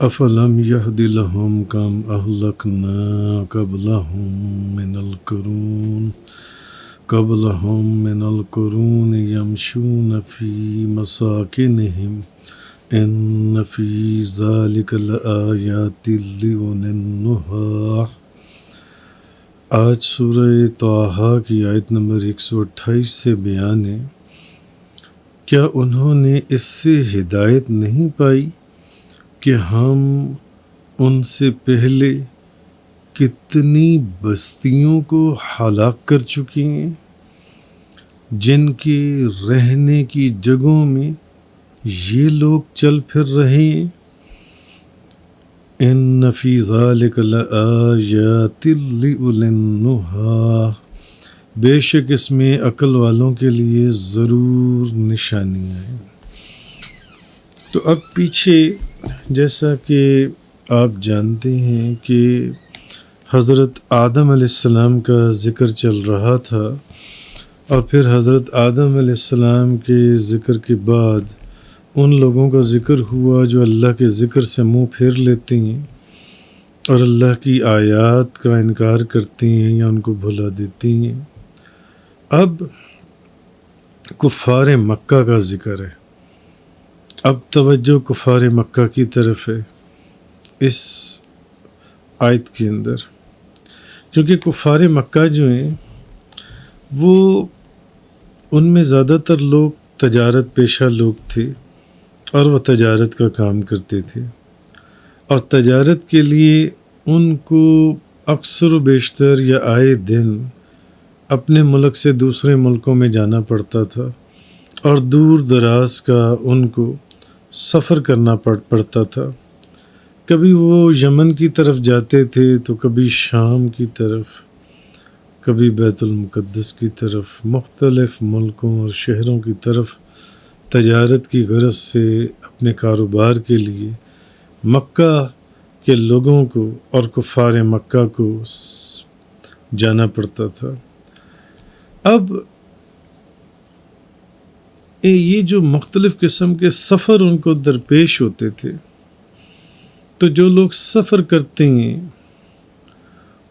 افلم یہد لہم کم اہلکنا قبلہم من القرون یمشون فی مساکنہم ان فی ذالک لآیات لأولی النہی۔ آج سورہ طٰہٰ کی آیت نمبر 128 سے بیان ہے، کیا انہوں نے اس سے ہدایت نہیں پائی کہ ہم ان سے پہلے کتنی بستیوں کو ہلاک کر چکے ہیں جن کے رہنے کی جگہوں میں یہ لوگ چل پھر رہے ہیں۔ ان فی ذالک لآیات لأولی النہی، بے شک اس میں عقل والوں کے لیے ضرور نشانیاں ہیں۔ تو اب پیچھے جیسا کہ آپ جانتے ہیں کہ حضرت آدم علیہ السلام کا ذکر چل رہا تھا، اور پھر حضرت آدم علیہ السلام کے ذکر کے بعد ان لوگوں کا ذکر ہوا جو اللہ کے ذکر سے منہ پھیر لیتے ہیں اور اللہ کی آیات کا انکار کرتے ہیں یا ان کو بھلا دیتے ہیں۔ اب کفار مکہ کا ذکر ہے۔ اب توجہ کفار مکہ کی طرف ہے اس آیت کے اندر، کیونکہ کفار مکہ جو ہیں وہ ان میں زیادہ تر لوگ تجارت پیشہ لوگ تھے اور وہ تجارت کا کام کرتے تھے، اور تجارت کے لیے ان کو اکثر و بیشتر یا آئے دن اپنے ملک سے دوسرے ملکوں میں جانا پڑتا تھا، اور دور دراز کا ان کو سفر کرنا پڑتا تھا۔ کبھی وہ یمن کی طرف جاتے تھے تو کبھی شام کی طرف، کبھی بیت المقدس کی طرف، مختلف ملکوں اور شہروں کی طرف تجارت کی غرض سے اپنے کاروبار کے لیے مکہ کے لوگوں کو اور کفار مکہ کو جانا پڑتا تھا۔ اب یہ جو مختلف قسم کے سفر ان کو درپیش ہوتے تھے، تو جو لوگ سفر کرتے ہیں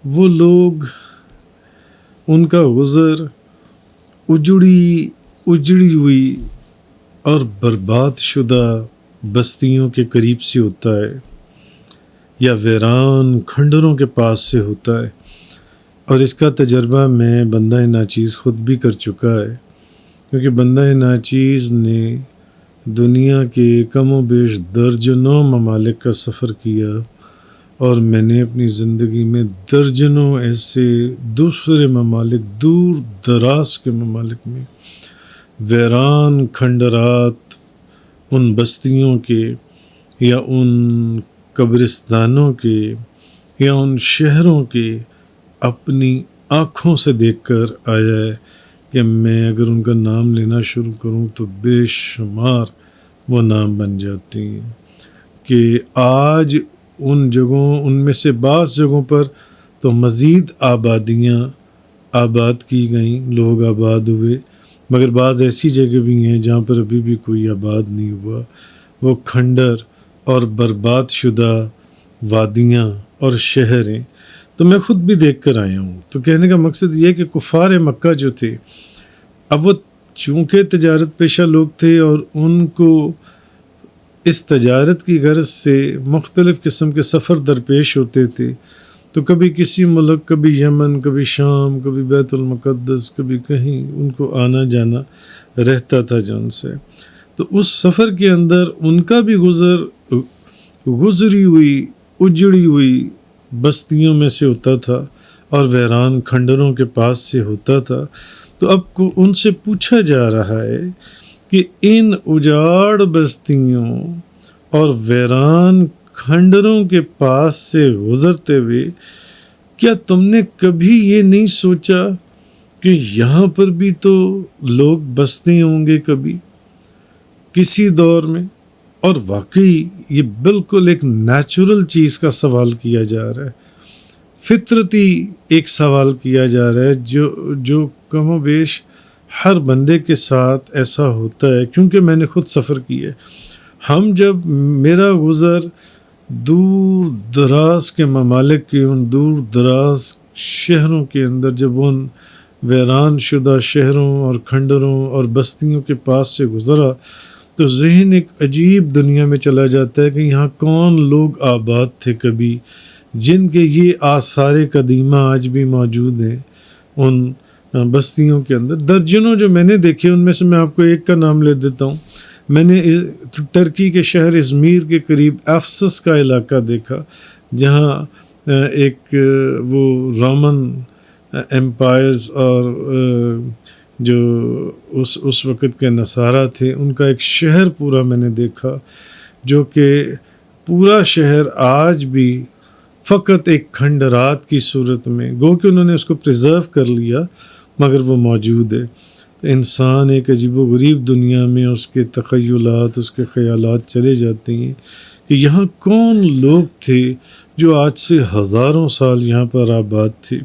وہ لوگ، ان کا گزر اجڑی ہوئی اور برباد شدہ بستیوں کے قریب سے ہوتا ہے، یا ویران کھنڈروں کے پاس سے ہوتا ہے، اور اس کا تجربہ میں بندہ ناچیز خود بھی کر چکا ہے، کیونکہ بندہ ناچیز نے دنیا کے کم و بیش درجنوں ممالک کا سفر کیا، اور میں نے اپنی زندگی میں درجنوں ایسے دوسرے ممالک، دور دراز کے ممالک میں ویران کھنڈرات ان بستیوں کے یا ان قبرستانوں کے یا ان شہروں کے اپنی آنکھوں سے دیکھ کر آیا ہے کہ میں اگر ان کا نام لینا شروع کروں تو بے شمار وہ نام بن جاتے ہیں، کہ آج ان جگہوں، ان میں سے بعض جگہوں پر تو مزید آبادیاں آباد کی گئیں، لوگ آباد ہوئے، مگر بعض ایسی جگہ بھی ہیں جہاں پر ابھی بھی کوئی آباد نہیں ہوا، وہ کھنڈر اور برباد شدہ وادیاں اور شہر ہیں۔ تو میں خود بھی دیکھ کر آیا ہوں۔ تو کہنے کا مقصد یہ ہے کہ کفار مکہ جو تھے، اب وہ چونکہ تجارت پیشہ لوگ تھے اور ان کو اس تجارت کی غرض سے مختلف قسم کے سفر درپیش ہوتے تھے، تو کبھی کسی ملک، کبھی یمن، کبھی شام، کبھی بیت المقدس، کبھی کہیں ان کو آنا جانا رہتا تھا جن سے۔ تو اس سفر کے اندر ان کا بھی گزری ہوئی اجڑی ہوئی بستیوں میں سے ہوتا تھا اور ویران کھنڈروں کے پاس سے ہوتا تھا۔ تو اب ان سے پوچھا جا رہا ہے کہ ان اجاڑ بستیوں اور ویران کھنڈروں کے پاس سے گزرتے ہوئے کیا تم نے کبھی یہ نہیں سوچا کہ یہاں پر بھی تو لوگ بستے ہوں گے کبھی کسی دور میں؟ اور واقعی یہ بالکل ایک نیچرل چیز کا سوال کیا جا رہا ہے، فطرتی ایک سوال کیا جا رہا ہے جو کم و بیش ہر بندے کے ساتھ ایسا ہوتا ہے، کیونکہ میں نے خود سفر کیا ہے۔ ہم جب میرا گزر دور دراز کے ممالک کے ان دور دراز شہروں کے اندر جب ان ویران شدہ شہروں اور کھنڈروں اور بستیوں کے پاس سے گزرا تو ذہن ایک عجیب دنیا میں چلا جاتا ہے کہ یہاں کون لوگ آباد تھے کبھی، جن کے یہ آثار قدیمہ آج بھی موجود ہیں ان بستیوں کے اندر۔ درجنوں جو میں نے دیکھے ان میں سے میں آپ کو ایک کا نام لے دیتا ہوں۔ میں نے ترکی کے شہر ازمیر کے قریب افسس کا علاقہ دیکھا، جہاں ایک وہ رومن امپائرز اور جو اس وقت کے نصارہ تھے ان کا ایک شہر پورا میں نے دیکھا، جو کہ پورا شہر آج بھی فقط ایک کھنڈرات کی صورت میں، گو کہ انہوں نے اس کو پریزرو کر لیا مگر وہ موجود ہے۔ انسان ایک عجیب و غریب دنیا میں اس کے تخیلات، اس کے خیالات چلے جاتے ہیں کہ یہاں کون لوگ تھے جو آج سے ہزاروں سال یہاں پر آباد تھے۔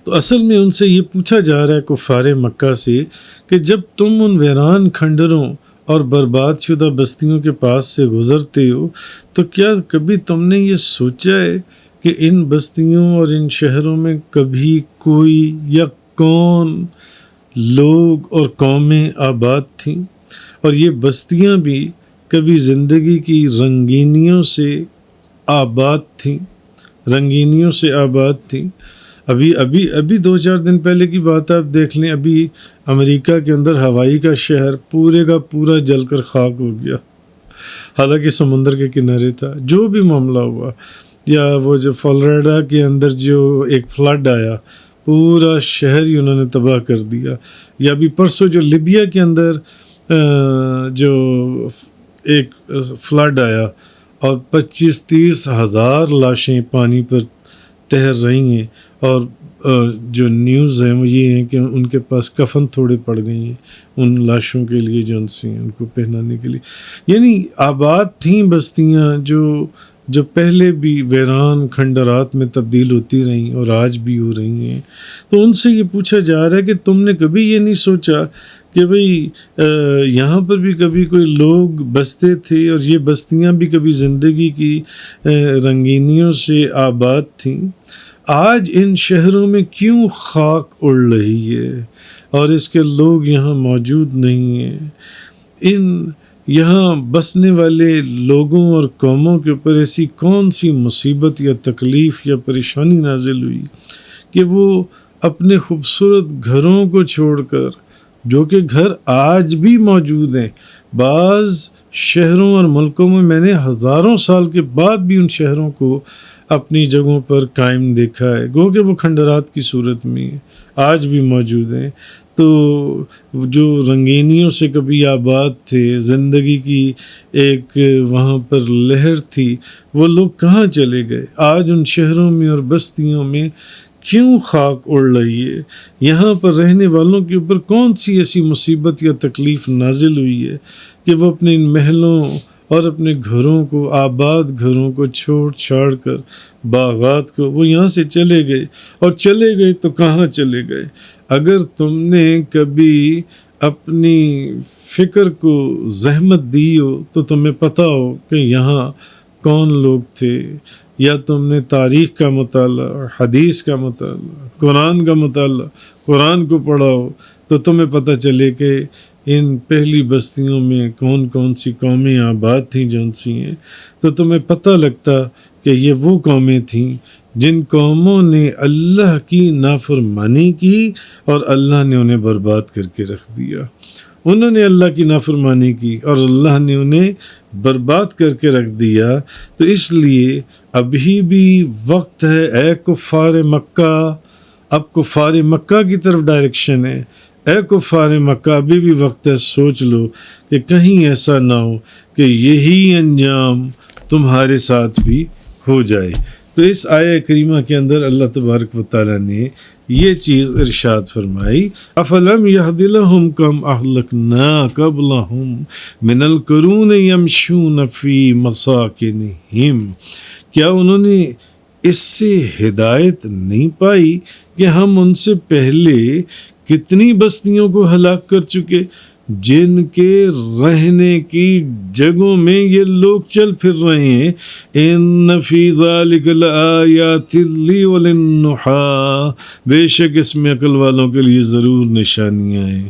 تو اصل میں ان سے یہ پوچھا جا رہا ہے کفار مکہ سے کہ جب تم ان ویران کھنڈروں اور برباد شدہ بستیوں کے پاس سے گزرتے ہو تو کیا کبھی تم نے یہ سوچا ہے کہ ان بستیوں اور ان شہروں میں کبھی کوئی یا کون لوگ اور قومیں آباد تھیں، اور یہ بستیاں بھی کبھی زندگی کی رنگینیوں سے آباد تھیں، رنگینیوں سے آباد تھیں۔ ابھی 2-4 دن پہلے کی بات آپ دیکھ لیں، ابھی امریکہ کے اندر ہوائی کا شہر پورے کا پورا جل کر خاک ہو گیا، حالانکہ سمندر کے کنارے تھا۔ جو بھی معاملہ ہوا، یا وہ جو فلوریڈا کے اندر جو ایک فلڈ آیا، پورا شہر ہی انہوں نے تباہ کر دیا، یا ابھی پرسوں جو لیبیا کے اندر جو ایک فلڈ آیا اور 25-30 ہزار لاشیں پانی پر تیر رہی ہیں، اور جو نیوز ہیں وہ یہ ہیں کہ ان کے پاس کفن تھوڑے پڑ گئے ہیں ان لاشوں کے لیے جو ان سے ان کو پہنانے کے لیے۔ یعنی آباد تھیں بستیاں جو پہلے بھی ویران کھنڈرات میں تبدیل ہوتی رہیں اور آج بھی ہو رہی ہیں۔ تو ان سے یہ پوچھا جا رہا ہے کہ تم نے کبھی یہ نہیں سوچا کہ بھئی یہاں پر بھی کبھی کوئی لوگ بستے تھے اور یہ بستیاں بھی کبھی زندگی کی رنگینیوں سے آباد تھیں؟ آج ان شہروں میں کیوں خاک اڑ رہی ہے اور اس کے لوگ یہاں موجود نہیں ہیں؟ یہاں بسنے والے لوگوں اور قوموں کے اوپر ایسی کون سی مصیبت یا تکلیف یا پریشانی نازل ہوئی کہ وہ اپنے خوبصورت گھروں کو چھوڑ کر، جو کہ گھر آج بھی موجود ہیں، بعض شہروں اور ملکوں میں نے ہزاروں سال کے بعد بھی ان شہروں کو اپنی جگہوں پر قائم دیکھا ہے، گو کہ وہ کھنڈرات کی صورت میں آج بھی موجود ہیں۔ تو جو رنگینیوں سے کبھی آباد تھے، زندگی کی ایک وہاں پر لہر تھی، وہ لوگ کہاں چلے گئے؟ آج ان شہروں میں اور بستیوں میں کیوں خاک اڑ رہی ہے؟ یہاں پر رہنے والوں کے اوپر کون سی ایسی مصیبت یا تکلیف نازل ہوئی ہے کہ وہ اپنے ان محلوں اور اپنے گھروں کو، آباد گھروں کو چھوڑ چھاڑ کر، باغات کو، وہ یہاں سے چلے گئے؟ اور چلے گئے تو کہاں چلے گئے؟ اگر تم نے کبھی اپنی فکر کو زحمت دی ہو تو تمہیں پتہ ہو کہ یہاں کون لوگ تھے، یا تم نے تاریخ کا مطالعہ، حدیث کا مطالعہ، قرآن کا مطالعہ، قرآن کو پڑھا ہو تو تمہیں پتہ چلے کہ ان پہلی بستیوں میں کون کون سی قومیں آباد تھیں جو ان سی ہیں، تو تمہیں پتہ لگتا کہ یہ وہ قومیں تھیں جن قوموں نے اللہ کی نافرمانی کی اور اللہ نے انہیں برباد کر کے رکھ دیا۔ انہوں نے اللہ کی نافرمانی کی اور اللہ نے انہیں برباد کر کے رکھ دیا۔ تو اس لیے ابھی بھی وقت ہے، اے کفار مکہ، اب کفار مکہ کی طرف ڈائریکشن ہے، اے کفار مکہ ابھی بھی وقت ہے، سوچ لو کہ کہیں ایسا نہ ہو کہ یہی انجام تمہارے ساتھ بھی ہو جائے۔ تو اس آیہ کریمہ کے اندر اللہ تبارک و تعالیٰ نے یہ چیز ارشاد فرمائی، افلم یہد لہم کم اہلکنا قبلہم من القرون یمشون فی مساکنہم، کیا انہوں نے اس سے ہدایت نہیں پائی کہ ہم ان سے پہلے کتنی بستیوں کو ہلاک کر چکے جن کے رہنے کی جگہوں میں یہ لوگ چل پھر رہے ہیں. ان فی ذلک لآیات لأولی النہی، بے شک اس میں عقل والوں کے لیے ضرور نشانیاں ہیں.